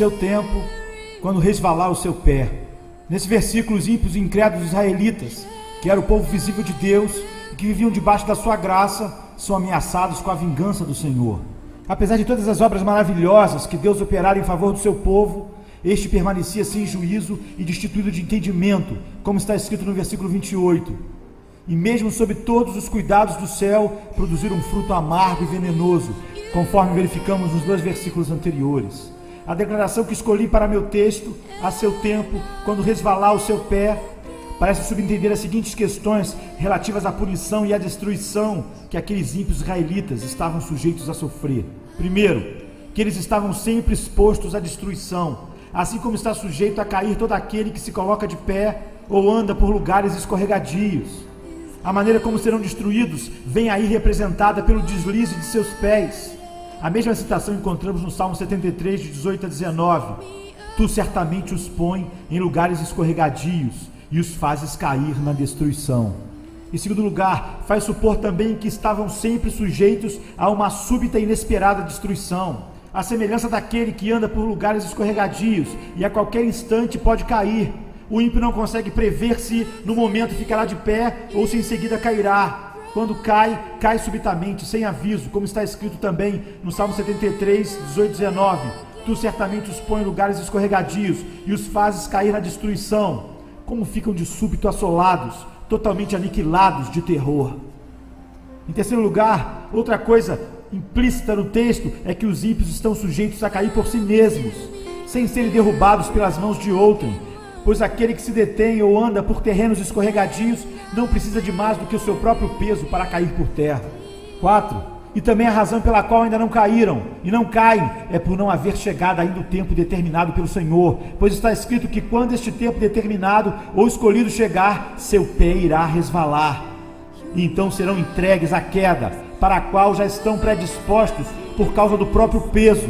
seu tempo, quando resvalar o seu pé. Nesse versículo, os ímpios e incrédulos israelitas, que era o povo visível de Deus e que viviam debaixo da sua graça, são ameaçados com a vingança do Senhor. Apesar de todas as obras maravilhosas que Deus operara em favor do seu povo, este permanecia sem juízo e destituído de entendimento, como está escrito no versículo 28. E mesmo sob todos os cuidados do céu, produziram um fruto amargo e venenoso, conforme verificamos nos 2 versículos anteriores. A declaração que escolhi para meu texto, a seu tempo, quando resvalar o seu pé, parece subentender as seguintes questões relativas à punição e à destruição que aqueles ímpios israelitas estavam sujeitos a sofrer. Primeiro, que eles estavam sempre expostos à destruição, assim como está sujeito a cair todo aquele que se coloca de pé ou anda por lugares escorregadios. A maneira como serão destruídos vem aí representada pelo deslize de seus pés. A mesma citação encontramos no Salmo 73, de 18 a 19. Tu certamente os põe em lugares escorregadios e os fazes cair na destruição. Em segundo lugar, faz supor também que estavam sempre sujeitos a uma súbita e inesperada destruição, à semelhança daquele que anda por lugares escorregadios e a qualquer instante pode cair. O ímpio não consegue prever se no momento ficará de pé ou se em seguida cairá. Quando cai, cai subitamente, sem aviso, como está escrito também no Salmo 73, 18 e 19. Tu certamente os põe em lugares escorregadios e os fazes cair na destruição. Como ficam de súbito assolados, totalmente aniquilados de terror. Em terceiro lugar, outra coisa implícita no texto é que os ímpios estão sujeitos a cair por si mesmos, sem serem derrubados pelas mãos de outrem, pois aquele que se detém ou anda por terrenos escorregadios não precisa de mais do que o seu próprio peso para cair por terra. 4. E também a razão pela qual ainda não caíram e não caem é por não haver chegado ainda o tempo determinado pelo Senhor, pois está escrito que quando este tempo determinado ou escolhido chegar, seu pé irá resvalar, e então serão entregues à queda, para a qual já estão predispostos por causa do próprio peso.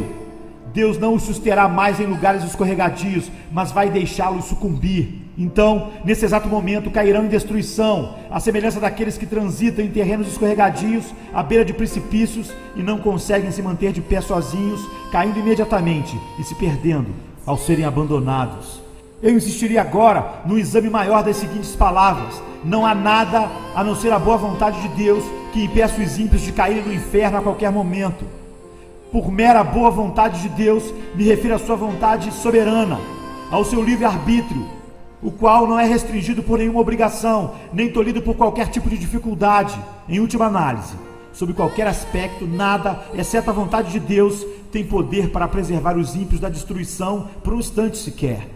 Deus não os susterá mais em lugares escorregadios, mas vai deixá-los sucumbir. Então, nesse exato momento, cairão em destruição, à semelhança daqueles que transitam em terrenos escorregadios, à beira de precipícios, e não conseguem se manter de pé sozinhos, caindo imediatamente e se perdendo ao serem abandonados. Eu insistiria agora no exame maior das seguintes palavras: não há nada, a não ser a boa vontade de Deus, que impeça os ímpios de caírem no inferno a qualquer momento. Por mera boa vontade de Deus, me refiro à sua vontade soberana, ao seu livre-arbítrio, o qual não é restringido por nenhuma obrigação, nem tolhido por qualquer tipo de dificuldade. Em última análise, sob qualquer aspecto, nada, exceto a vontade de Deus, tem poder para preservar os ímpios da destruição por um instante sequer.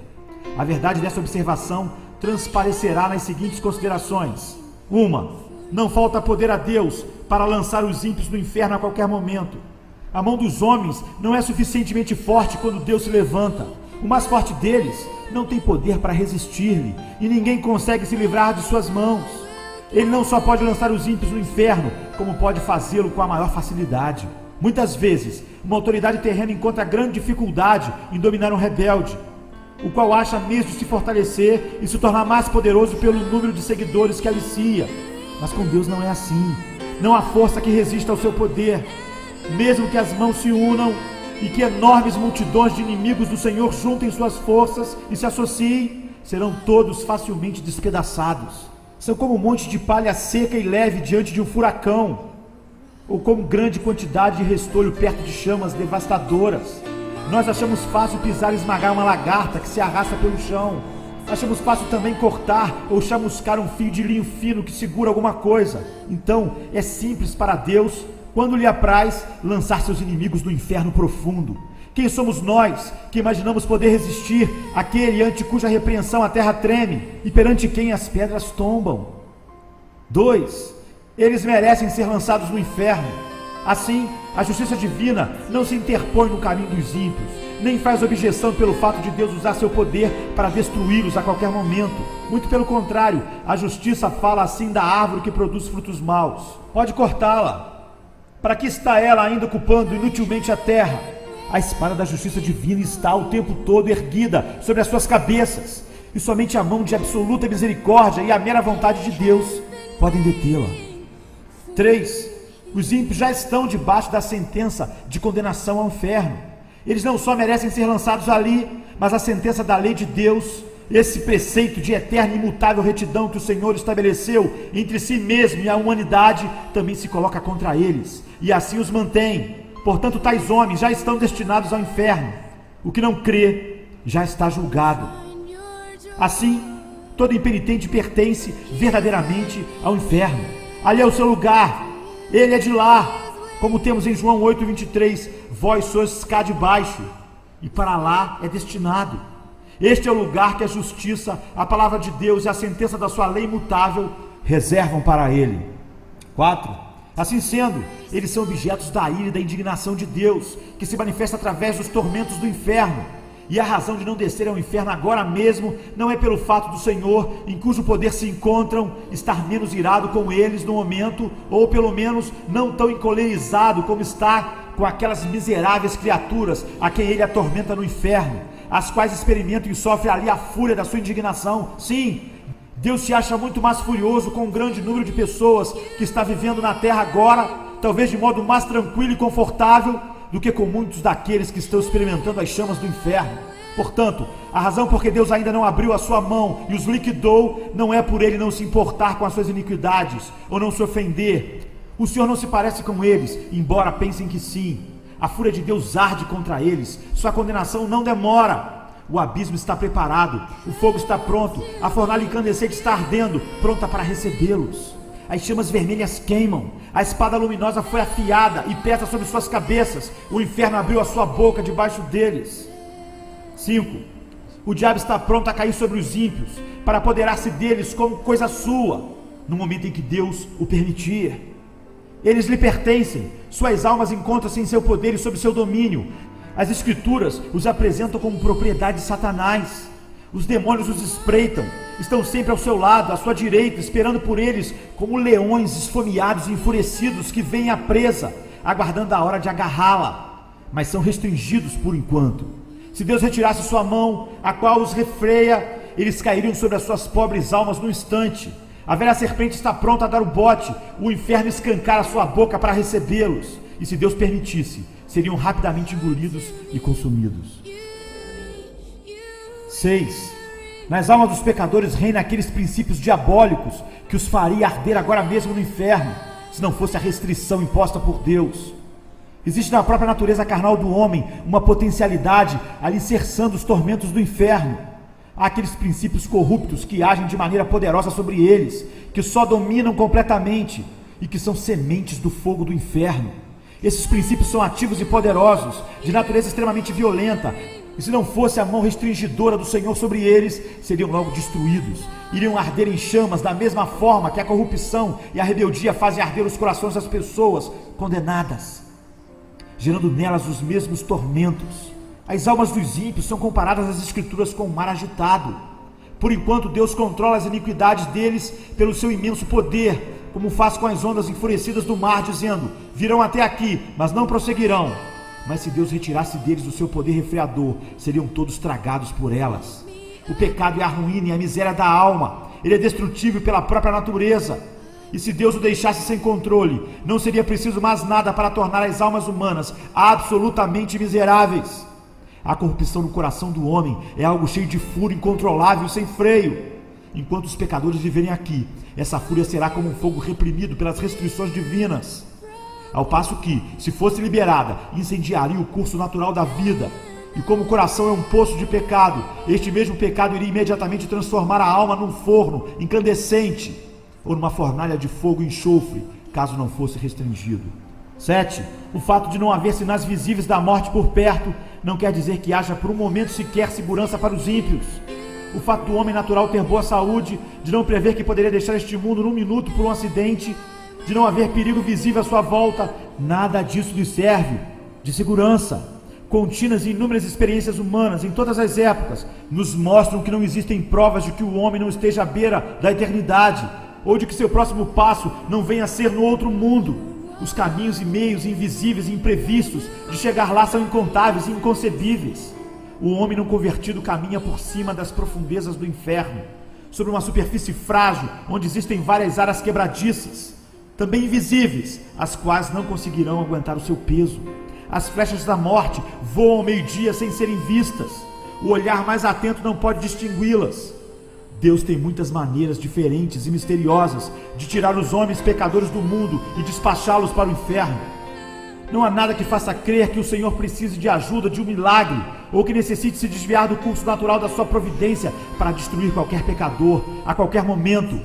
A verdade dessa observação transparecerá nas seguintes considerações. 1. Não falta poder a Deus para lançar os ímpios no inferno a qualquer momento. A mão dos homens não é suficientemente forte quando Deus se levanta. O mais forte deles não tem poder para resistir-lhe, e ninguém consegue se livrar de suas mãos. Ele não só pode lançar os ímpios no inferno, como pode fazê-lo com a maior facilidade. Muitas vezes, uma autoridade terrena encontra grande dificuldade em dominar um rebelde, o qual acha meios de se fortalecer e se tornar mais poderoso pelo número de seguidores que alicia. Mas com Deus não é assim. Não há força que resista ao seu poder. Mesmo que as mãos se unam e que enormes multidões de inimigos do Senhor juntem suas forças e se associem, serão todos facilmente despedaçados. São como um monte de palha seca e leve diante de um furacão, ou como grande quantidade de restolho perto de chamas devastadoras. Nós achamos fácil pisar e esmagar uma lagarta que se arrasta pelo chão. Achamos fácil também cortar ou chamuscar um fio de linho fino que segura alguma coisa. Então, é simples para Deus, quando lhe apraz, lançar seus inimigos no inferno profundo. Quem somos nós, que imaginamos poder resistir àquele ante cuja repreensão a terra treme e perante quem as pedras tombam? 2. Eles merecem ser lançados no inferno. Assim, a justiça divina não se interpõe no caminho dos ímpios, nem faz objeção pelo fato de Deus usar seu poder para destruí-los a qualquer momento. Muito pelo contrário, a justiça fala assim da árvore que produz frutos maus: pode cortá-la. Para que está ela ainda ocupando inutilmente a terra? A espada da justiça divina está o tempo todo erguida sobre as suas cabeças, e somente a mão de absoluta misericórdia e a mera vontade de Deus podem detê-la. 3. Os ímpios já estão debaixo da sentença de condenação ao inferno. Eles não só merecem ser lançados ali, mas a sentença da lei de Deus, esse preceito de eterna e imutável retidão que o Senhor estabeleceu entre si mesmo e a humanidade, também se coloca contra eles, e assim os mantém. Portanto, tais homens já estão destinados ao inferno. O que não crê já está julgado. Assim, todo impenitente pertence verdadeiramente ao inferno. Ali é o seu lugar, ele é de lá. Como temos em João 8,23, vós sois cá de baixo, e para lá é destinado. Este é o lugar que a justiça, a palavra de Deus e a sentença da sua lei imutável reservam para ele. 4. Assim sendo, eles são objetos da ira e da indignação de Deus, que se manifesta através dos tormentos do inferno. E a razão de não descer ao inferno agora mesmo não é pelo fato do Senhor, em cujo poder se encontram, estar menos irado com eles no momento, ou pelo menos não tão encolerizado como está com aquelas miseráveis criaturas a quem ele atormenta no inferno, as quais experimentam e sofrem ali a fúria da sua indignação. Sim, Deus se acha muito mais furioso com um grande número de pessoas que está vivendo na terra agora, talvez de modo mais tranquilo e confortável, do que com muitos daqueles que estão experimentando as chamas do inferno. Portanto, a razão por que Deus ainda não abriu a sua mão e os liquidou, não é por ele não se importar com as suas iniquidades, ou não se ofender. O Senhor não se parece com eles, embora pensem que sim. A fúria de Deus arde contra eles, sua condenação não demora. O abismo está preparado, o fogo está pronto, a fornalha incandescente está ardendo, pronta para recebê-los. As chamas vermelhas queimam, a espada luminosa foi afiada e pesa sobre suas cabeças, o inferno abriu a sua boca debaixo deles. 5. O diabo está pronto a cair sobre os ímpios, para apoderar-se deles como coisa sua, no momento em que Deus o permitir. Eles lhe pertencem, suas almas encontram-se em seu poder e sob seu domínio. As Escrituras os apresentam como propriedade de Satanás. Os demônios os espreitam, estão sempre ao seu lado, à sua direita, esperando por eles como leões esfomeados e enfurecidos que veem a presa, aguardando a hora de agarrá-la, mas são restringidos por enquanto. Se Deus retirasse sua mão, a qual os refreia, eles cairiam sobre as suas pobres almas no instante. A velha serpente está pronta a dar o bote, o inferno escancar a sua boca para recebê-los, e se Deus permitisse, seriam rapidamente engolidos e consumidos. 6. Nas almas dos pecadores reina aqueles princípios diabólicos que os faria arder agora mesmo no inferno, se não fosse a restrição imposta por Deus. Existe na própria natureza carnal do homem uma potencialidade alicerçando os tormentos do inferno. Há aqueles princípios corruptos que agem de maneira poderosa sobre eles, que só dominam completamente e que são sementes do fogo do inferno. Esses princípios são ativos e poderosos, de natureza extremamente violenta, e se não fosse a mão restringidora do Senhor sobre eles, seriam logo destruídos. Iriam arder em chamas da mesma forma que a corrupção e a rebeldia fazem arder os corações das pessoas condenadas, gerando nelas os mesmos tormentos. As almas dos ímpios são comparadas às Escrituras com um mar agitado. Por enquanto, Deus controla as iniquidades deles pelo seu imenso poder, como faz com as ondas enfurecidas do mar, dizendo: virão até aqui, mas não prosseguirão. Mas se Deus retirasse deles o seu poder refreador, seriam todos tragados por elas. O pecado é a ruína e a miséria da alma. Ele é destrutível pela própria natureza. E se Deus o deixasse sem controle, não seria preciso mais nada para tornar as almas humanas absolutamente miseráveis. A corrupção no coração do homem é algo cheio de fúria incontrolável e sem freio. Enquanto os pecadores viverem aqui, essa fúria será como um fogo reprimido pelas restrições divinas. Ao passo que, se fosse liberada, incendiaria o curso natural da vida. E como o coração é um poço de pecado, este mesmo pecado iria imediatamente transformar a alma num forno incandescente, ou numa fornalha de fogo e enxofre, caso não fosse restringido. 7. O fato de não haver sinais visíveis da morte por perto, não quer dizer que haja por um momento sequer segurança para os ímpios. O fato do homem natural ter boa saúde, de não prever que poderia deixar este mundo num minuto por um acidente, de não haver perigo visível à sua volta, nada disso lhe serve de segurança. Contínuas e inúmeras experiências humanas em todas as épocas nos mostram que não existem provas de que o homem não esteja à beira da eternidade, ou de que seu próximo passo não venha a ser no outro mundo. Os caminhos e meios invisíveis e imprevistos de chegar lá são incontáveis e inconcebíveis. O homem não convertido caminha por cima das profundezas do inferno, sobre uma superfície frágil onde existem várias áreas quebradiças, também invisíveis, as quais não conseguirão aguentar o seu peso. As flechas da morte voam ao meio-dia sem serem vistas. O olhar mais atento não pode distingui-las. Deus tem muitas maneiras diferentes e misteriosas de tirar os homens pecadores do mundo e despachá-los para o inferno. Não há nada que faça crer que o Senhor precise de ajuda, de um milagre, ou que necessite se desviar do curso natural da sua providência para destruir qualquer pecador a qualquer momento.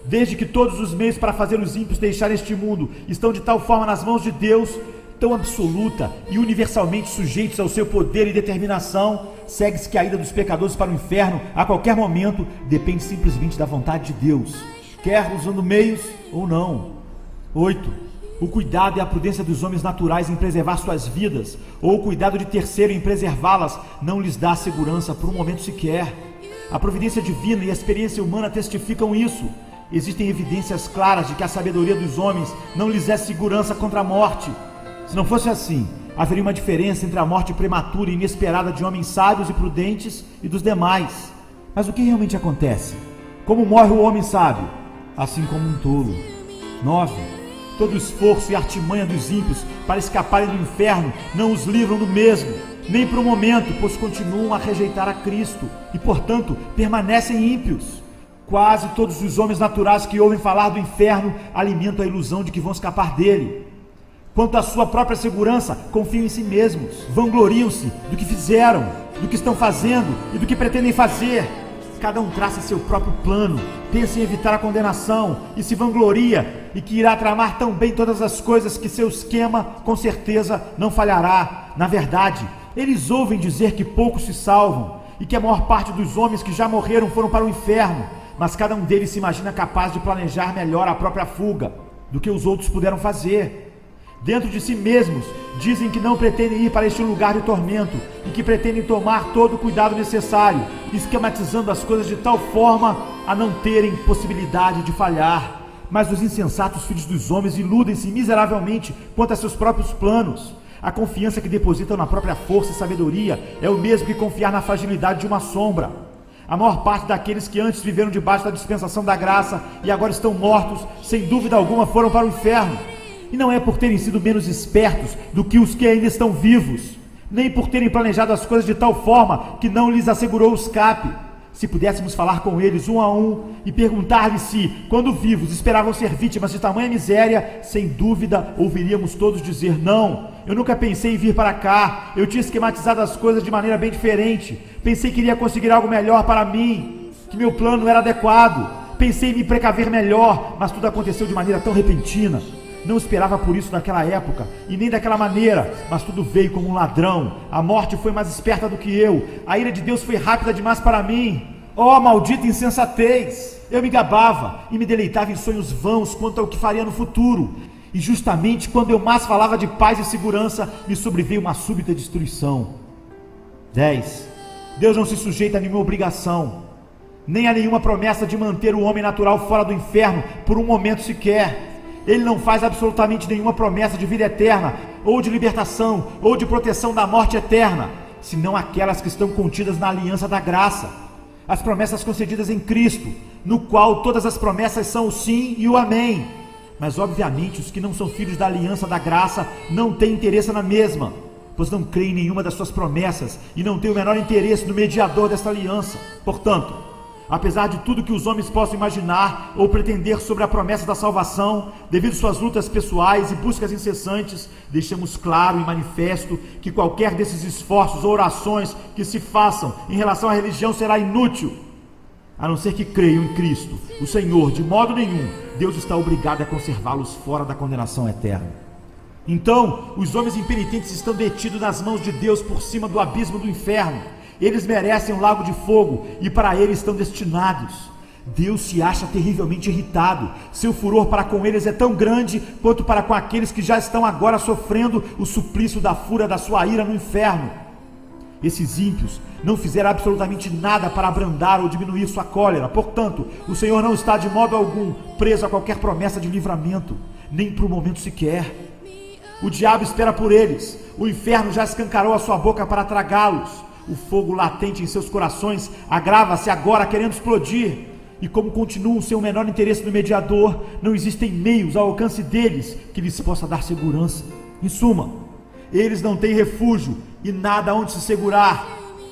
Desde que todos os meios para fazer os ímpios deixarem este mundo estão de tal forma nas mãos de Deus, tão absoluta e universalmente sujeitos ao seu poder e determinação, segue-se que a ida dos pecadores para o inferno a qualquer momento depende simplesmente da vontade de Deus, quer usando meios ou não. 8. O cuidado e a prudência dos homens naturais em preservar suas vidas, ou o cuidado de terceiro em preservá-las, não lhes dá segurança por um momento sequer. A providência divina e a experiência humana testificam isso. Existem evidências claras de que a sabedoria dos homens não lhes é segurança contra a morte. Se não fosse assim, haveria uma diferença entre a morte prematura e inesperada de homens sábios e prudentes e dos demais. Mas o que realmente acontece? Como morre o homem sábio? Assim como um tolo. 9. Todo o esforço e artimanha dos ímpios para escaparem do inferno não os livram do mesmo, nem por um momento, pois continuam a rejeitar a Cristo e, portanto, permanecem ímpios. Quase todos os homens naturais que ouvem falar do inferno alimentam a ilusão de que vão escapar dele. Quanto à sua própria segurança, confiam em si mesmos, vangloriam-se do que fizeram, do que estão fazendo e do que pretendem fazer. Cada um traça seu próprio plano, pensa em evitar a condenação e se vangloria e que irá tramar tão bem todas as coisas que seu esquema, com certeza, não falhará. Na verdade, eles ouvem dizer que poucos se salvam e que a maior parte dos homens que já morreram foram para o inferno, mas cada um deles se imagina capaz de planejar melhor a própria fuga do que os outros puderam fazer. Dentro de si mesmos, dizem que não pretendem ir para este lugar de tormento e que pretendem tomar todo o cuidado necessário, esquematizando as coisas de tal forma a não terem possibilidade de falhar. Mas os insensatos filhos dos homens iludem-se miseravelmente quanto a seus próprios planos. A confiança que depositam na própria força e sabedoria é o mesmo que confiar na fragilidade de uma sombra. A maior parte daqueles que antes viveram debaixo da dispensação da graça e agora estão mortos, sem dúvida alguma foram para o inferno. E não é por terem sido menos espertos do que os que ainda estão vivos, nem por terem planejado as coisas de tal forma que não lhes assegurou o escape. Se pudéssemos falar com eles um a um e perguntar-lhes se, quando vivos, esperavam ser vítimas de tamanha miséria, sem dúvida ouviríamos todos dizer: não, eu nunca pensei em vir para cá, eu tinha esquematizado as coisas de maneira bem diferente, pensei que iria conseguir algo melhor para mim, que meu plano era adequado, pensei em me precaver melhor, mas tudo aconteceu de maneira tão repentina. Não esperava por isso naquela época, e nem daquela maneira, mas tudo veio como um ladrão. A morte foi mais esperta do que eu, a ira de Deus foi rápida demais para mim. Oh, maldita insensatez! Eu me gabava e me deleitava em sonhos vãos quanto ao que faria no futuro. E justamente quando eu mais falava de paz e segurança, me sobreveio uma súbita destruição. 10. Deus não se sujeita a nenhuma obrigação, nem a nenhuma promessa de manter o homem natural fora do inferno por um momento sequer. Ele não faz absolutamente nenhuma promessa de vida eterna, ou de libertação, ou de proteção da morte eterna, senão aquelas que estão contidas na aliança da graça, as promessas concedidas em Cristo, no qual todas as promessas são o sim e o amém. Mas obviamente os que não são filhos da aliança da graça não têm interesse na mesma, pois não creem em nenhuma das suas promessas e não têm o menor interesse no mediador desta aliança. Portanto, apesar de tudo que os homens possam imaginar ou pretender sobre a promessa da salvação, devido às suas lutas pessoais e buscas incessantes, deixamos claro e manifesto que qualquer desses esforços ou orações que se façam em relação à religião será inútil, a não ser que creiam em Cristo, o Senhor. De modo nenhum, Deus está obrigado a conservá-los fora da condenação eterna. Então, os homens impenitentes estão detidos nas mãos de Deus por cima do abismo do inferno. Eles merecem um lago de fogo e para ele estão destinados. Deus se acha terrivelmente irritado. Seu furor para com eles é tão grande quanto para com aqueles que já estão agora sofrendo o suplício da fúria da sua ira no inferno. Esses ímpios não fizeram absolutamente nada para abrandar ou diminuir sua cólera. Portanto, o Senhor não está de modo algum preso a qualquer promessa de livramento, nem por um momento sequer. O diabo espera por eles. O inferno já escancarou a sua boca para tragá-los. O fogo latente em seus corações agrava-se agora, querendo explodir. E como continuam sem o menor interesse no mediador, não existem meios ao alcance deles que lhes possa dar segurança. Em suma, Eles não têm refúgio e nada onde se segurar.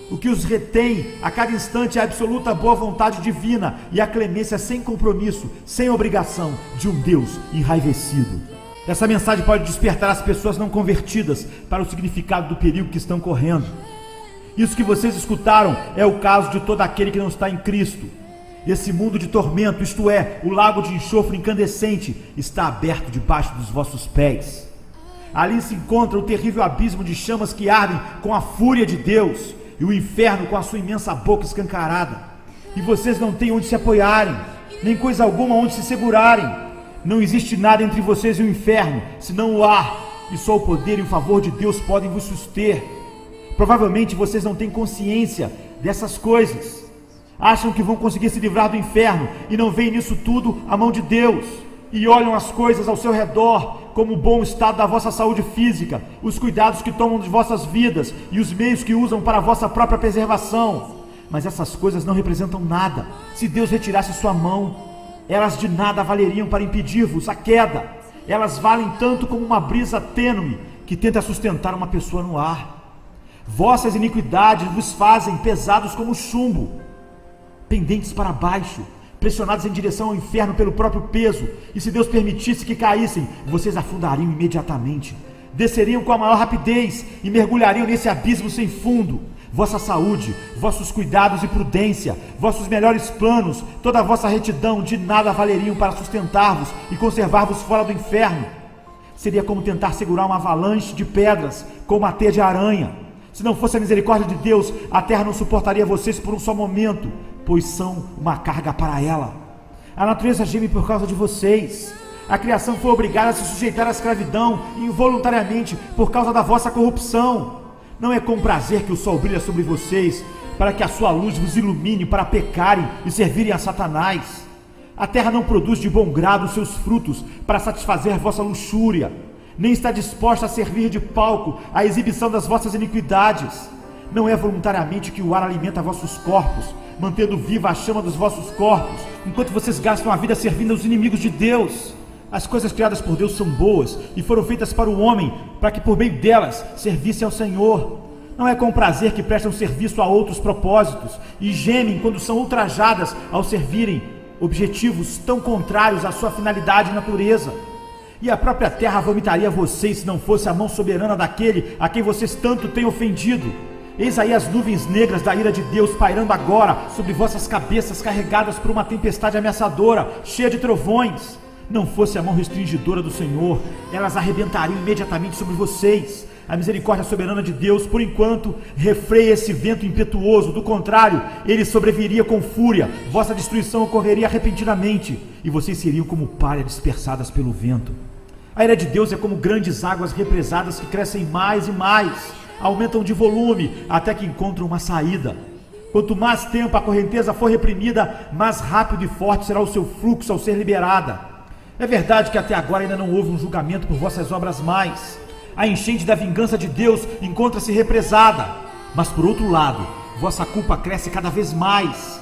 O que os retém a cada instante é a absoluta boa vontade divina e a clemência sem compromisso, sem obrigação de um Deus enraivecido. Essa mensagem pode despertar as pessoas não convertidas para o significado do perigo que estão correndo. Isso que vocês escutaram é o caso de todo aquele que não está em Cristo. Esse mundo de tormento, isto é, o lago de enxofre incandescente, está aberto debaixo dos vossos pés. Ali se encontra o terrível abismo de chamas que ardem com a fúria de Deus e o inferno com a sua imensa boca escancarada. E vocês não têm onde se apoiarem, nem coisa alguma onde se segurarem. Não existe nada entre vocês e o inferno, senão o ar, e só o poder e o favor de Deus podem vos suster. Provavelmente vocês não têm consciência dessas coisas. Acham que vão conseguir se livrar do inferno e não veem nisso tudo a mão de Deus. E olham as coisas ao seu redor, como o bom estado da vossa saúde física, os cuidados que tomam de vossas vidas e os meios que usam para a vossa própria preservação. Mas essas coisas não representam nada. Se Deus retirasse sua mão, elas de nada valeriam para impedir-vos a queda. Elas valem tanto como uma brisa tênue que tenta sustentar uma pessoa no ar. Vossas iniquidades vos fazem pesados como chumbo, pendentes para baixo, pressionados em direção ao inferno pelo próprio peso, e se Deus permitisse que caíssem, vocês afundariam imediatamente, desceriam com a maior rapidez e mergulhariam nesse abismo sem fundo. Vossa saúde, vossos cuidados e prudência, vossos melhores planos, toda a vossa retidão de nada valeriam para sustentar-vos e conservar-vos fora do inferno. Seria como tentar segurar uma avalanche de pedras com uma teia de aranha. Se não fosse a misericórdia de Deus, a terra não suportaria vocês por um só momento, pois são uma carga para ela. A natureza geme por causa de vocês. A criação foi obrigada a se sujeitar à escravidão involuntariamente por causa da vossa corrupção. Não é com prazer que o sol brilha sobre vocês, para que a sua luz vos ilumine para pecarem e servirem a Satanás. A terra não produz de bom grado os seus frutos para satisfazer vossa luxúria, nem está disposta a servir de palco à exibição das vossas iniquidades. Não é voluntariamente que o ar alimenta vossos corpos, mantendo viva a chama dos vossos corpos, enquanto vocês gastam a vida servindo aos inimigos de Deus. As coisas criadas por Deus são boas e foram feitas para o homem, para que por meio delas servisse ao Senhor. Não é com prazer que prestam serviço a outros propósitos e gemem quando são ultrajadas ao servirem objetivos tão contrários à sua finalidade e natureza. E a própria terra vomitaria vocês se não fosse a mão soberana daquele a quem vocês tanto têm ofendido. Eis aí as nuvens negras da ira de Deus pairando agora sobre vossas cabeças, carregadas por uma tempestade ameaçadora, cheia de trovões. Não fosse a mão restringidora do Senhor, elas arrebentariam imediatamente sobre vocês. A misericórdia soberana de Deus, por enquanto, refreia esse vento impetuoso. Do contrário, ele sobreviria com fúria, vossa destruição ocorreria repentinamente, e vocês seriam como palha dispersadas pelo vento. A ira de Deus é como grandes águas represadas que crescem mais e mais, aumentam de volume até que encontram uma saída. Quanto mais tempo a correnteza for reprimida, mais rápido e forte será o seu fluxo ao ser liberada. É verdade que até agora ainda não houve um julgamento por vossas obras mais. A enchente da vingança de Deus encontra-se represada, mas por outro lado, vossa culpa cresce cada vez mais.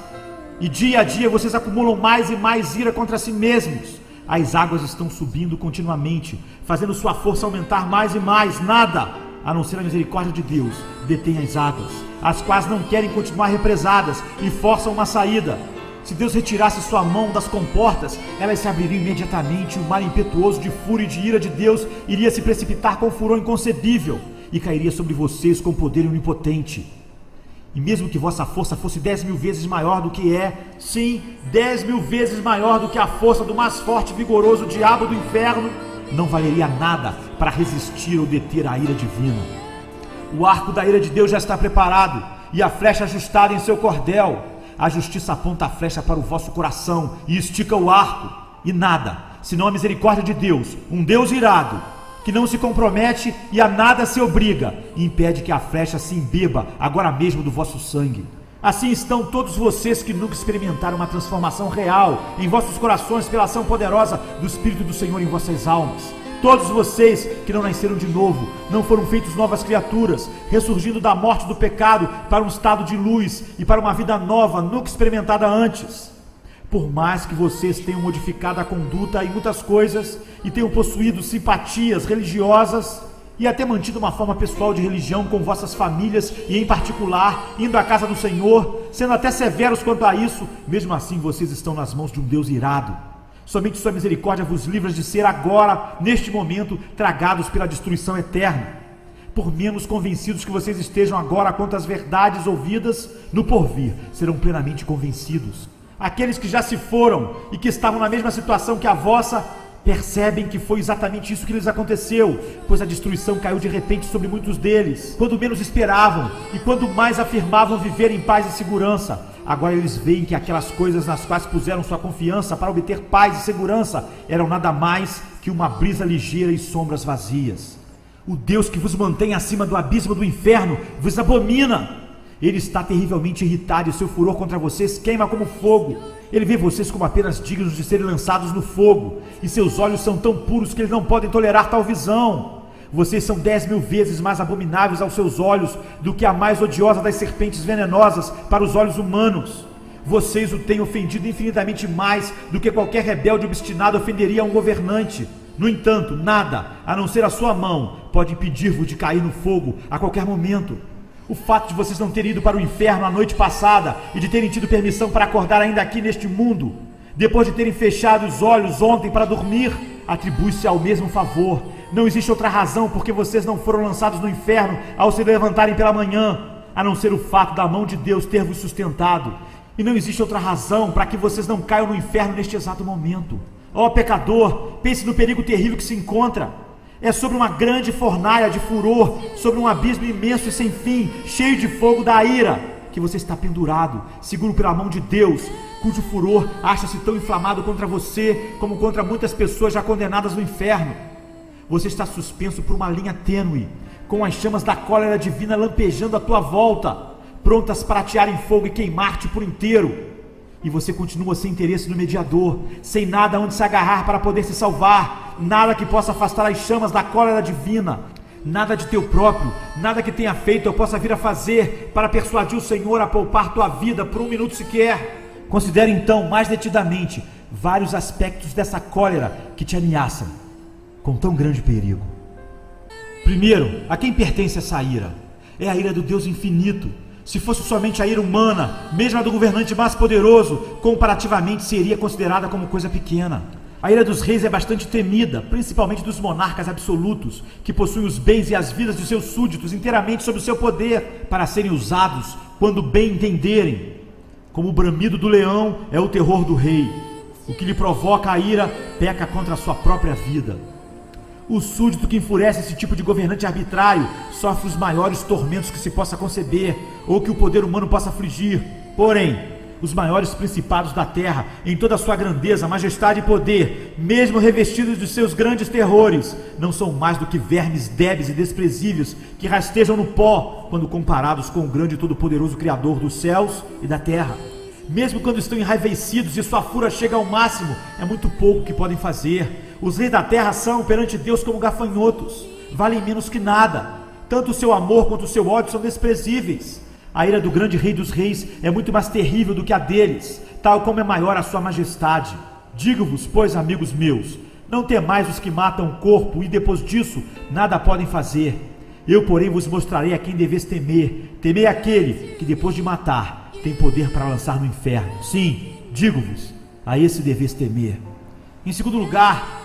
E dia a dia vocês acumulam mais e mais ira contra si mesmos. As águas estão subindo continuamente, fazendo sua força aumentar mais e mais. Nada, a não ser a misericórdia de Deus, detém as águas, as quais não querem continuar represadas e forçam uma saída. Se Deus retirasse sua mão das comportas, elas se abririam imediatamente, e o mar impetuoso de fúria e de ira de Deus iria se precipitar com furor inconcebível e cairia sobre vocês com poder onipotente. E mesmo que vossa força fosse 10.000 vezes maior do que é, sim, 10.000 vezes maior do que a força do mais forte e vigoroso diabo do inferno, não valeria nada para resistir ou deter a ira divina. O arco da ira de Deus já está preparado e a flecha ajustada em seu cordel. A justiça aponta a flecha para o vosso coração e estica o arco, e nada, senão a misericórdia de Deus, um Deus irado, que não se compromete e a nada se obriga, e impede que a flecha se embeba agora mesmo do vosso sangue. Assim estão todos vocês que nunca experimentaram uma transformação real em vossos corações pela ação poderosa do Espírito do Senhor em vossas almas. Todos vocês que não nasceram de novo, não foram feitos novas criaturas, ressurgindo da morte do pecado para um estado de luz e para uma vida nova, nunca experimentada antes. Por mais que vocês tenham modificado a conduta em muitas coisas e tenham possuído simpatias religiosas, e até mantido uma forma pessoal de religião com vossas famílias e em particular, indo à casa do Senhor, sendo até severos quanto a isso, mesmo assim vocês estão nas mãos de um Deus irado. Somente sua misericórdia vos livra de ser agora, neste momento, tragados pela destruição eterna. Por menos convencidos que vocês estejam agora quanto às verdades ouvidas, no porvir serão plenamente convencidos. Aqueles que já se foram e que estavam na mesma situação que a vossa, percebem que foi exatamente isso que lhes aconteceu, pois a destruição caiu de repente sobre muitos deles, quando menos esperavam e quando mais afirmavam viver em paz e segurança. Agora eles veem que aquelas coisas nas quais puseram sua confiança para obter paz e segurança eram nada mais que uma brisa ligeira e sombras vazias. O Deus que vos mantém acima do abismo do inferno vos abomina. Ele está terrivelmente irritado e seu furor contra vocês queima como fogo. Ele vê vocês como apenas dignos de serem lançados no fogo, e seus olhos são tão puros que eles não podem tolerar tal visão. Vocês são 10.000 vezes mais abomináveis aos seus olhos do que a mais odiosa das serpentes venenosas para os olhos humanos. Vocês o têm ofendido infinitamente mais do que qualquer rebelde obstinado ofenderia a um governante. No entanto, nada, a não ser a sua mão, pode impedir-vos de cair no fogo a qualquer momento. O fato de vocês não terem ido para o inferno a noite passada e de terem tido permissão para acordar ainda aqui neste mundo, depois de terem fechado os olhos ontem para dormir, atribui-se ao mesmo favor. Não existe outra razão porque vocês não foram lançados no inferno ao se levantarem pela manhã, a não ser o fato da mão de Deus ter vos sustentado. E não existe outra razão para que vocês não caiam no inferno neste exato momento. Ó pecador, pense no perigo terrível que se encontra. É sobre uma grande fornalha de furor, sobre um abismo imenso e sem fim, cheio de fogo da ira, que você está pendurado, seguro pela mão de Deus, cujo furor acha-se tão inflamado contra você, como contra muitas pessoas já condenadas no inferno. Você está suspenso por uma linha tênue, com as chamas da cólera divina lampejando à tua volta, prontas para atear em fogo e queimar-te por inteiro. E você continua sem interesse no mediador, sem nada onde se agarrar para poder se salvar, nada que possa afastar as chamas da cólera divina, nada de teu próprio, nada que tenha feito ou possa vir a fazer para persuadir o Senhor a poupar tua vida por um minuto sequer. Considere então mais detidamente vários aspectos dessa cólera que te ameaçam com tão grande perigo. Primeiro, a quem pertence essa ira? É a ira do Deus infinito. Se fosse somente a ira humana, mesmo a do governante mais poderoso, comparativamente seria considerada como coisa pequena. A ira dos reis é bastante temida, principalmente dos monarcas absolutos, que possuem os bens e as vidas de seus súditos inteiramente sob o seu poder, para serem usados quando bem entenderem. Como o bramido do leão é o terror do rei. O que lhe provoca a ira peca contra a sua própria vida. O súdito que enfurece esse tipo de governante arbitrário sofre os maiores tormentos que se possa conceber ou que o poder humano possa afligir. Porém, os maiores principados da terra, em toda a sua grandeza, majestade e poder, mesmo revestidos de seus grandes terrores, não são mais do que vermes débeis e desprezíveis que rastejam no pó quando comparados com o grande e todo-poderoso Criador dos céus e da terra. Mesmo quando estão enraivecidos e sua fúria chega ao máximo, é muito pouco que podem fazer. Os reis da terra são, perante Deus, como gafanhotos, valem menos que nada. Tanto o seu amor quanto o seu ódio são desprezíveis. A ira do grande rei dos reis é muito mais terrível do que a deles, tal como é maior a sua majestade. Digo-vos, pois, amigos meus, não temais os que matam o corpo e depois disso nada podem fazer. Eu, porém, vos mostrarei a quem deveis temer. Temei aquele que, depois de matar, tem poder para lançar no inferno. Sim, digo-vos, a esse deveis temer. Em segundo lugar,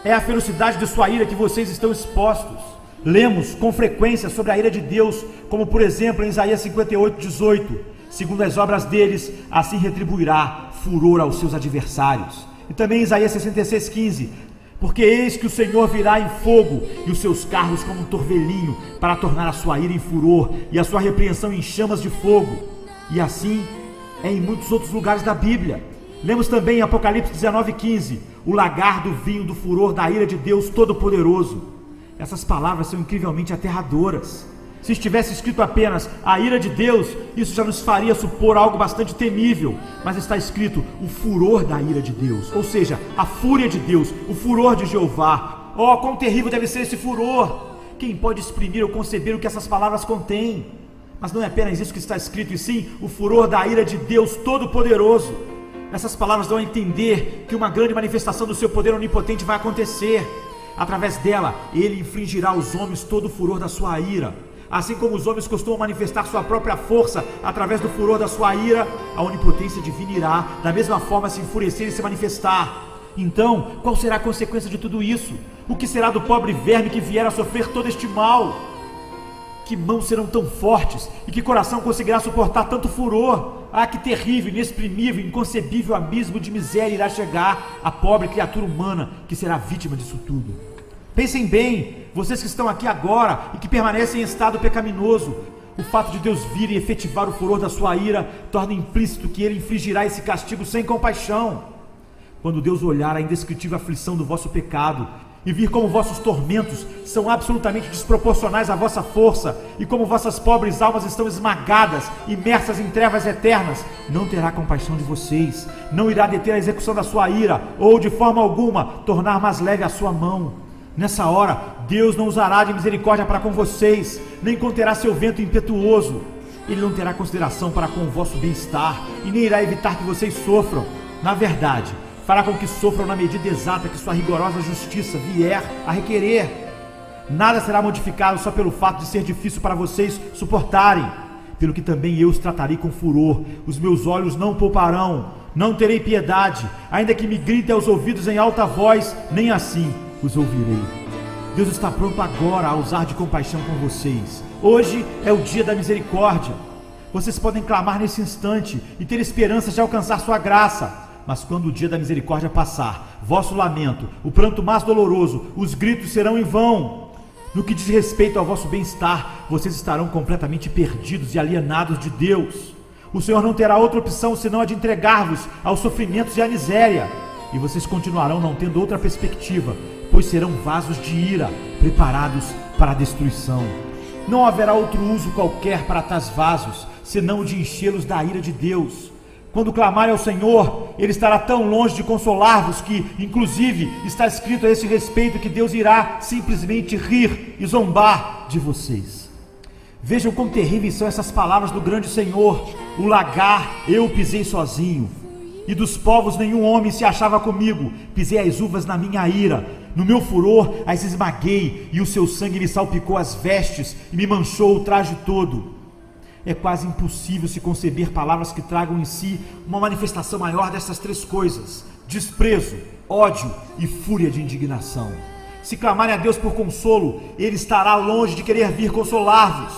é a ferocidade de sua ira que vocês estão expostos. Lemos com frequência sobre a ira de Deus, como por exemplo em Isaías 58:18. Segundo as obras deles, assim retribuirá furor aos seus adversários. E também em Isaías 66:15. Porque eis que o Senhor virá em fogo, e os seus carros como um torvelinho, para tornar a sua ira em furor, e a sua repreensão em chamas de fogo. E assim é em muitos outros lugares da Bíblia. Lemos também em Apocalipse 19:15, o lagar do vinho do furor da ira de Deus Todo-Poderoso. Essas palavras são incrivelmente aterradoras. Se estivesse escrito apenas a ira de Deus, isso já nos faria supor algo bastante temível, mas está escrito o furor da ira de Deus, ou seja, a fúria de Deus, o furor de Jeová. Oh, quão terrível deve ser esse furor! Quem pode exprimir ou conceber o que essas palavras contêm? Mas não é apenas isso que está escrito, e sim o furor da ira de Deus Todo-Poderoso. Essas palavras dão a entender que uma grande manifestação do seu poder onipotente vai acontecer. Através dela, ele infligirá aos homens todo o furor da sua ira. Assim como os homens costumam manifestar sua própria força através do furor da sua ira, a onipotência divina irá, da mesma forma, se enfurecer e se manifestar. Então, qual será a consequência de tudo isso? O que será do pobre verme que vier a sofrer todo este mal? Que mãos serão tão fortes e que coração conseguirá suportar tanto furor? Ah, que terrível, inexprimível, inconcebível abismo de miséria irá chegar à pobre criatura humana que será vítima disso tudo. Pensem bem, vocês que estão aqui agora e que permanecem em estado pecaminoso. O fato de Deus vir e efetivar o furor da sua ira torna implícito que ele infligirá esse castigo sem compaixão. Quando Deus olhar a indescritível aflição do vosso pecado e vir como vossos tormentos são absolutamente desproporcionais à vossa força e como vossas pobres almas estão esmagadas, imersas em trevas eternas, não terá compaixão de vocês, não irá deter a execução da sua ira ou, de forma alguma, tornar mais leve a sua mão. Nessa hora, Deus não usará de misericórdia para com vocês, nem conterá seu vento impetuoso. Ele não terá consideração para com o vosso bem-estar e nem irá evitar que vocês sofram. Na verdade, fará com que sofram na medida exata que sua rigorosa justiça vier a requerer. Nada será modificado só pelo fato de ser difícil para vocês suportarem, pelo que também eu os tratarei com furor. Os meus olhos não pouparão, não terei piedade, ainda que me gritem aos ouvidos em alta voz, nem assim os ouvirei. Deus está pronto agora a usar de compaixão com vocês. Hoje é o dia da misericórdia. Vocês podem clamar nesse instante e ter esperança de alcançar sua graça. Mas quando o dia da misericórdia passar, vosso lamento, o pranto mais doloroso, os gritos serão em vão. No que diz respeito ao vosso bem-estar, vocês estarão completamente perdidos e alienados de Deus. O Senhor não terá outra opção senão a de entregar-vos aos sofrimentos e à miséria. E vocês continuarão não tendo outra perspectiva, pois serão vasos de ira, preparados para a destruição. Não haverá outro uso qualquer para tais vasos, senão o de enchê-los da ira de Deus. Quando clamarem ao Senhor, Ele estará tão longe de consolar-vos que, inclusive, está escrito a esse respeito que Deus irá simplesmente rir e zombar de vocês. Vejam quão terríveis são essas palavras do grande Senhor. O lagar eu pisei sozinho, e dos povos nenhum homem se achava comigo. Pisei as uvas na minha ira, no meu furor as esmaguei, e o seu sangue me salpicou as vestes e me manchou o traje todo. É quase impossível se conceber palavras que tragam em si uma manifestação maior dessas três coisas: desprezo, ódio e fúria de indignação. Se clamarem a Deus por consolo, Ele estará longe de querer vir consolar-vos,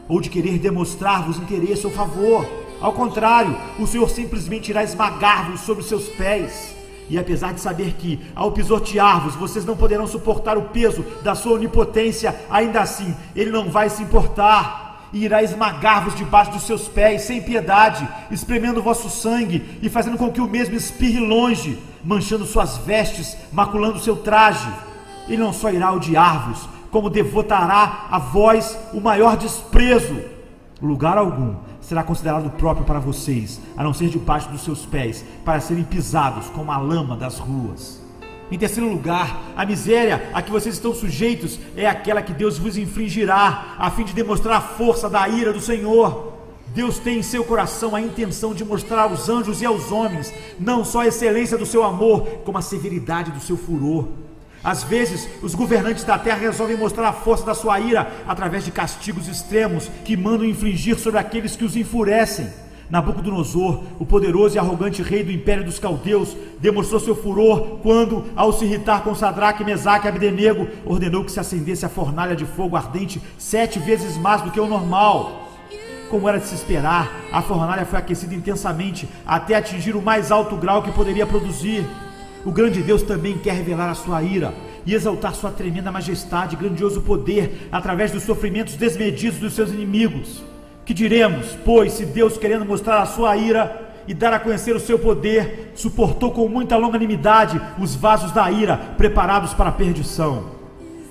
ou de querer demonstrar-vos interesse ou favor. Ao contrário, o Senhor simplesmente irá esmagar-vos sobre os seus pés. E apesar de saber que, ao pisotear-vos, vocês não poderão suportar o peso da sua onipotência, ainda assim, Ele não vai se importar e irá esmagar-vos debaixo dos seus pés, sem piedade, espremendo o vosso sangue e fazendo com que o mesmo espirre longe, manchando suas vestes, maculando seu traje. Ele não só irá odiar-vos, como devotará a vós o maior desprezo. Lugar algum será considerado próprio para vocês, a não ser debaixo dos seus pés, para serem pisados como a lama das ruas. Em terceiro lugar, a miséria a que vocês estão sujeitos é aquela que Deus vos infligirá, a fim de demonstrar a força da ira do Senhor. Deus tem em seu coração a intenção de mostrar aos anjos e aos homens, não só a excelência do seu amor, como a severidade do seu furor. Às vezes, os governantes da terra resolvem mostrar a força da sua ira através de castigos extremos que mandam infligir sobre aqueles que os enfurecem. Nabucodonosor, o poderoso e arrogante rei do império dos caldeus, demonstrou seu furor quando, ao se irritar com Sadraque, Mesaque e Abdenego, ordenou que se acendesse a fornalha de fogo ardente 7 vezes mais do que o normal. Como era de se esperar, a fornalha foi aquecida intensamente até atingir o mais alto grau que poderia produzir. O grande Deus também quer revelar a sua ira e exaltar sua tremenda majestade e grandioso poder através dos sofrimentos desmedidos dos seus inimigos. Que diremos, pois, se Deus, querendo mostrar a sua ira e dar a conhecer o seu poder, suportou com muita longanimidade os vasos da ira preparados para a perdição?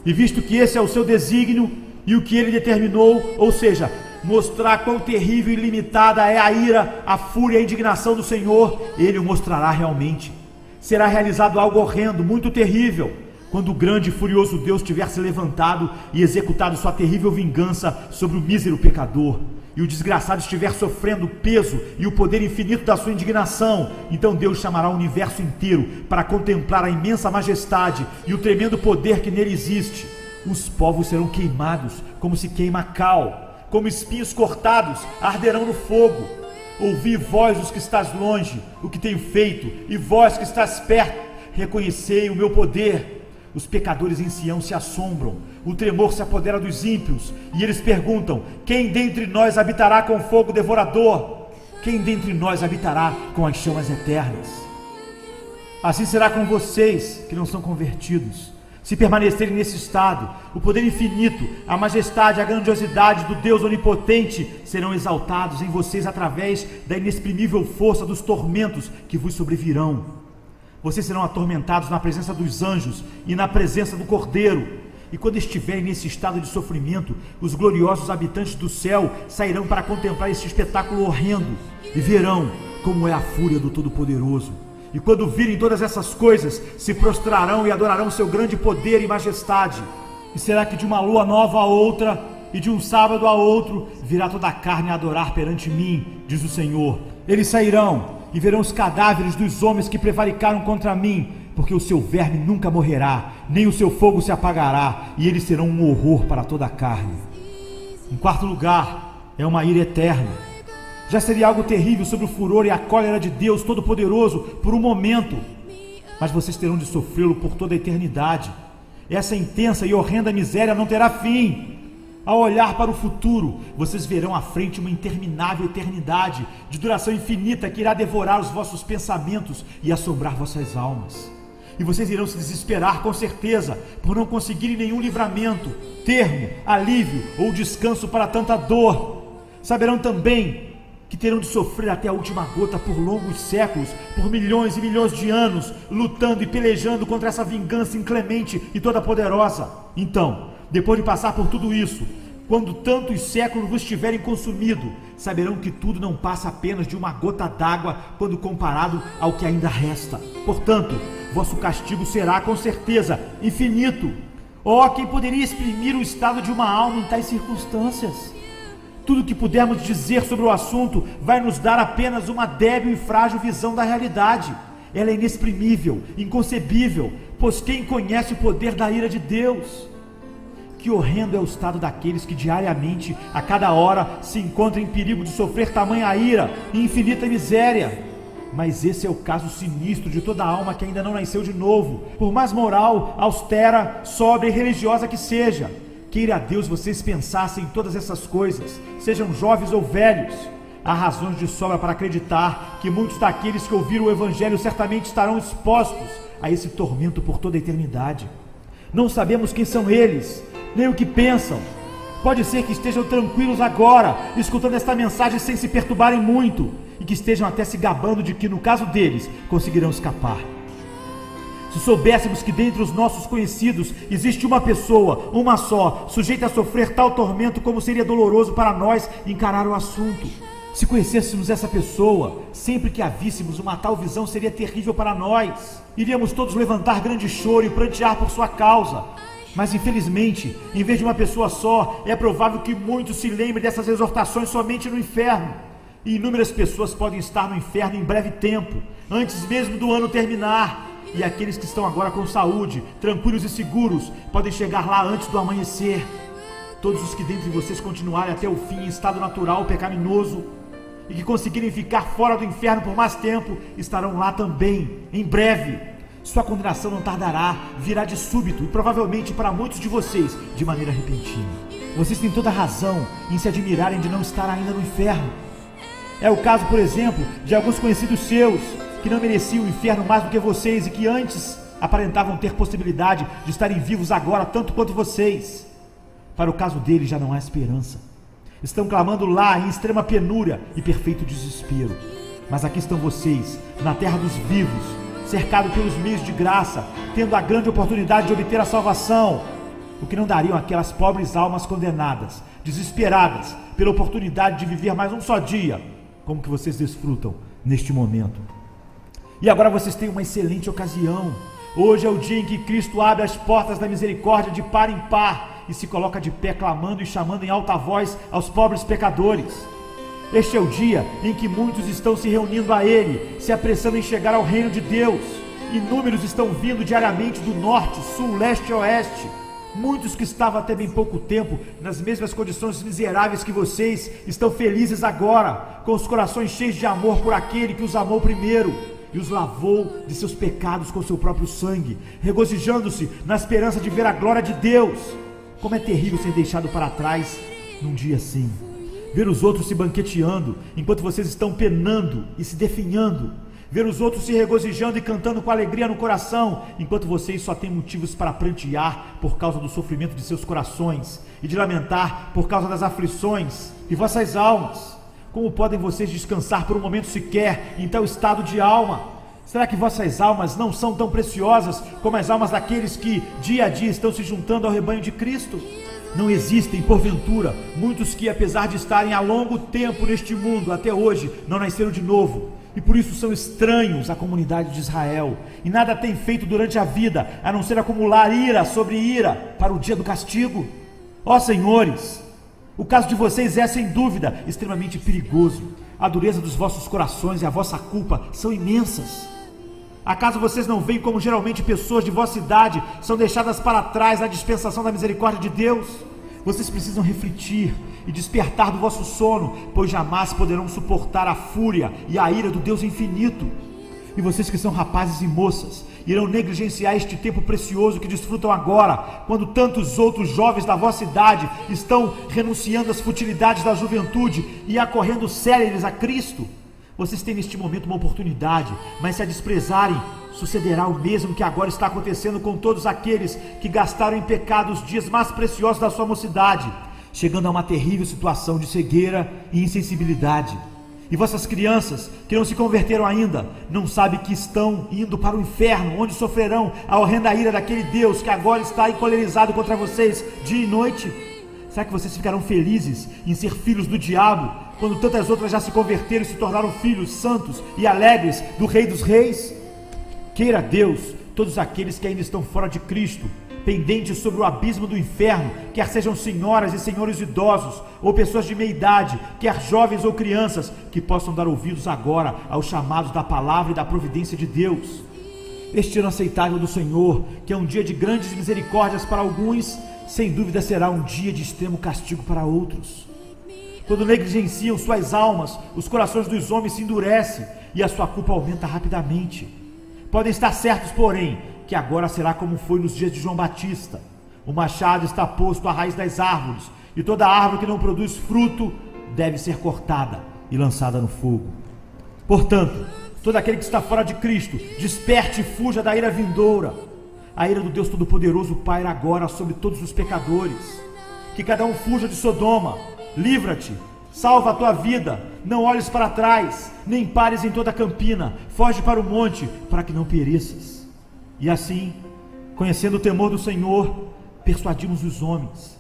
E visto que esse é o seu desígnio e o que ele determinou, ou seja, mostrar quão terrível e limitada é a ira, a fúria e a indignação do Senhor, ele o mostrará realmente. Será realizado algo horrendo, muito terrível, quando o grande e furioso Deus tiver se levantado e executado sua terrível vingança sobre o mísero pecador. e o desgraçado estiver sofrendo o peso e o poder infinito da sua indignação, então Deus chamará o universo inteiro para contemplar a imensa majestade e o tremendo poder que nele existe. Os povos serão queimados como se queima cal, como espinhos cortados arderão no fogo. Ouvi, vós os que estás longe, o que tenho feito, e vós que estás perto, reconhecei o meu poder. Os pecadores em Sião se assombram, o tremor se apodera dos ímpios, e eles perguntam: quem dentre nós habitará com fogo devorador? Quem dentre nós habitará com as chamas eternas? Assim será com vocês que não são convertidos. Se permanecerem nesse estado, o poder infinito, a majestade, a grandiosidade do Deus onipotente serão exaltados em vocês através da inexprimível força dos tormentos que vos sobrevirão. Vocês serão atormentados na presença dos anjos e na presença do Cordeiro. E quando estiverem nesse estado de sofrimento, os gloriosos habitantes do céu sairão para contemplar esse espetáculo horrendo e verão como é a fúria do Todo-Poderoso. E quando virem todas essas coisas, se prostrarão e adorarão seu grande poder e majestade. E será que de uma lua nova a outra e de um sábado a outro virá toda a carne a adorar perante mim, diz o Senhor. Eles sairão e verão os cadáveres dos homens que prevaricaram contra mim, porque o seu verme nunca morrerá, nem o seu fogo se apagará, e eles serão um horror para toda a carne. Em quarto lugar, é uma ira eterna. Já seria algo terrível sobre o furor e a cólera de Deus Todo-Poderoso por um momento, mas vocês terão de sofrê-lo por toda a eternidade. Essa intensa e horrenda miséria não terá fim. Ao olhar para o futuro, vocês verão à frente uma interminável eternidade de duração infinita que irá devorar os vossos pensamentos e assombrar vossas almas. E vocês irão se desesperar com certeza por não conseguirem nenhum livramento, termo, alívio ou descanso para tanta dor. Saberão também que terão de sofrer até a última gota por longos séculos, por milhões e milhões de anos, lutando e pelejando contra essa vingança inclemente e toda poderosa. Então, depois de passar por tudo isso, quando tantos séculos vos tiverem consumido, saberão que tudo não passa apenas de uma gota d'água quando comparado ao que ainda resta. Portanto, vosso castigo será, com certeza, infinito. Oh, quem poderia exprimir o estado de uma alma em tais circunstâncias? Tudo que pudermos dizer sobre o assunto vai nos dar apenas uma débil e frágil visão da realidade. Ela é inexprimível, inconcebível, pois quem conhece o poder da ira de Deus? Que horrendo é o estado daqueles que diariamente, a cada hora, se encontram em perigo de sofrer tamanha ira e infinita miséria. Mas esse é o caso sinistro de toda alma que ainda não nasceu de novo, por mais moral, austera, sóbria e religiosa que seja. Queira a Deus vocês pensassem em todas essas coisas, sejam jovens ou velhos. Há razões de sobra para acreditar que muitos daqueles que ouviram o Evangelho certamente estarão expostos a esse tormento por toda a eternidade. Não sabemos quem são eles, nem o que pensam. Pode ser que estejam tranquilos agora, escutando esta mensagem sem se perturbarem muito, e que estejam até se gabando de que, no caso deles, conseguirão escapar. Se soubéssemos que dentre os nossos conhecidos existe uma pessoa, uma só, sujeita a sofrer tal tormento, como seria doloroso para nós encarar o assunto. Se conhecêssemos essa pessoa, sempre que a víssemos, uma tal visão seria terrível para nós. Iríamos todos levantar grande choro e prantear por sua causa. Mas infelizmente, em vez de uma pessoa só, é provável que muitos se lembrem dessas exortações somente no inferno. E inúmeras pessoas podem estar no inferno em breve tempo, antes mesmo do ano terminar. E aqueles que estão agora com saúde, tranquilos e seguros, podem chegar lá antes do amanhecer. Todos os que dentre vocês continuarem até o fim em estado natural pecaminoso e que conseguirem ficar fora do inferno por mais tempo, estarão lá também, em breve. Sua condenação não tardará, virá de súbito e provavelmente para muitos de vocês de maneira repentina. Vocês têm toda razão em se admirarem de não estar ainda no inferno. É o caso, por exemplo, de alguns conhecidos seus que não mereciam o inferno mais do que vocês e que antes aparentavam ter possibilidade de estarem vivos agora tanto quanto vocês. Para o caso deles já não há esperança. Estão clamando lá em extrema penúria e perfeito desespero. Mas aqui estão vocês, na terra dos vivos, cercados pelos meios de graça, tendo a grande oportunidade de obter a salvação, o que não dariam aquelas pobres almas condenadas, desesperadas pela oportunidade de viver mais um só dia, como que vocês desfrutam neste momento. E agora vocês têm uma excelente ocasião. Hoje é o dia em que Cristo abre as portas da misericórdia de par em par e se coloca de pé clamando e chamando em alta voz aos pobres pecadores. Este é o dia em que muitos estão se reunindo a Ele, se apressando em chegar ao reino de Deus. Inúmeros estão vindo diariamente do norte, sul, leste e oeste. Muitos que estavam até bem pouco tempo nas mesmas condições miseráveis que vocês estão felizes agora, com os corações cheios de amor por aquele que os amou primeiro e os lavou de seus pecados com seu próprio sangue, regozijando-se na esperança de ver a glória de Deus. Como é terrível ser deixado para trás num dia assim, ver os outros se banqueteando enquanto vocês estão penando e se definhando, ver os outros se regozijando e cantando com alegria no coração, enquanto vocês só têm motivos para prantear por causa do sofrimento de seus corações e de lamentar por causa das aflições de vossas almas. Como podem vocês descansar por um momento sequer em tal estado de alma? Será que vossas almas não são tão preciosas como as almas daqueles que dia a dia estão se juntando ao rebanho de Cristo? Não existem, porventura, muitos que, apesar de estarem há longo tempo neste mundo, até hoje, não nasceram de novo, e por isso são estranhos à comunidade de Israel, e nada têm feito durante a vida, a não ser acumular ira sobre ira para o dia do castigo? Ó senhores, o caso de vocês é, sem dúvida, extremamente perigoso. A dureza dos vossos corações e a vossa culpa são imensas. Acaso vocês não veem como geralmente pessoas de vossa idade são deixadas para trás na dispensação da misericórdia de Deus? Vocês precisam refletir e despertar do vosso sono, pois jamais poderão suportar a fúria e a ira do Deus infinito. E vocês que são rapazes e moças, irão negligenciar este tempo precioso que desfrutam agora, quando tantos outros jovens da vossa idade estão renunciando às futilidades da juventude e acorrendo céleres a Cristo? Vocês têm neste momento uma oportunidade, mas se a desprezarem, sucederá o mesmo que agora está acontecendo com todos aqueles que gastaram em pecado os dias mais preciosos da sua mocidade, chegando a uma terrível situação de cegueira e insensibilidade. E vossas crianças, que não se converteram ainda, não sabem que estão indo para o inferno, onde sofrerão a horrenda ira daquele Deus que agora está encolerizado contra vocês dia e noite? Será que vocês ficarão felizes em ser filhos do diabo, quando tantas outras já se converteram e se tornaram filhos santos e alegres do Rei dos Reis? Queira Deus, todos aqueles que ainda estão fora de Cristo, pendentes sobre o abismo do inferno, quer sejam senhoras e senhores idosos, ou pessoas de meia idade, quer jovens ou crianças, que possam dar ouvidos agora aos chamados da palavra e da providência de Deus. Este ano aceitável do Senhor, que é um dia de grandes misericórdias para alguns, sem dúvida será um dia de extremo castigo para outros. Quando negligenciam suas almas, os corações dos homens se endurecem e a sua culpa aumenta rapidamente. Podem estar certos, porém, que agora será como foi nos dias de João Batista. O machado está posto à raiz das árvores, e toda árvore que não produz fruto deve ser cortada e lançada no fogo. Portanto, todo aquele que está fora de Cristo, desperte e fuja da ira vindoura. A ira do Deus Todo-Poderoso paira agora sobre todos os pecadores. Que cada um fuja de Sodoma. Livra-te, salva a tua vida, não olhes para trás, nem pares em toda a campina, foge para o monte, para que não pereças. E assim, conhecendo o temor do Senhor, persuadimos os homens,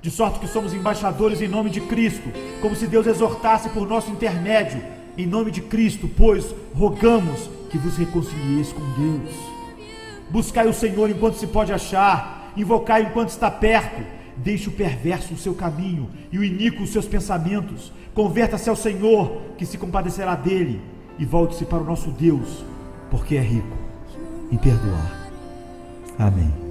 de sorte que somos embaixadores em nome de Cristo, como se Deus exortasse por nosso intermédio. Em nome de Cristo, pois, rogamos que vos reconcilieis com Deus. Buscai o Senhor enquanto se pode achar, invocai enquanto está perto. Deixe o perverso o seu caminho e o iníquo os seus pensamentos. Converta-se ao Senhor, que se compadecerá dele, e volte-se para o nosso Deus, porque é rico em perdoar. Amém.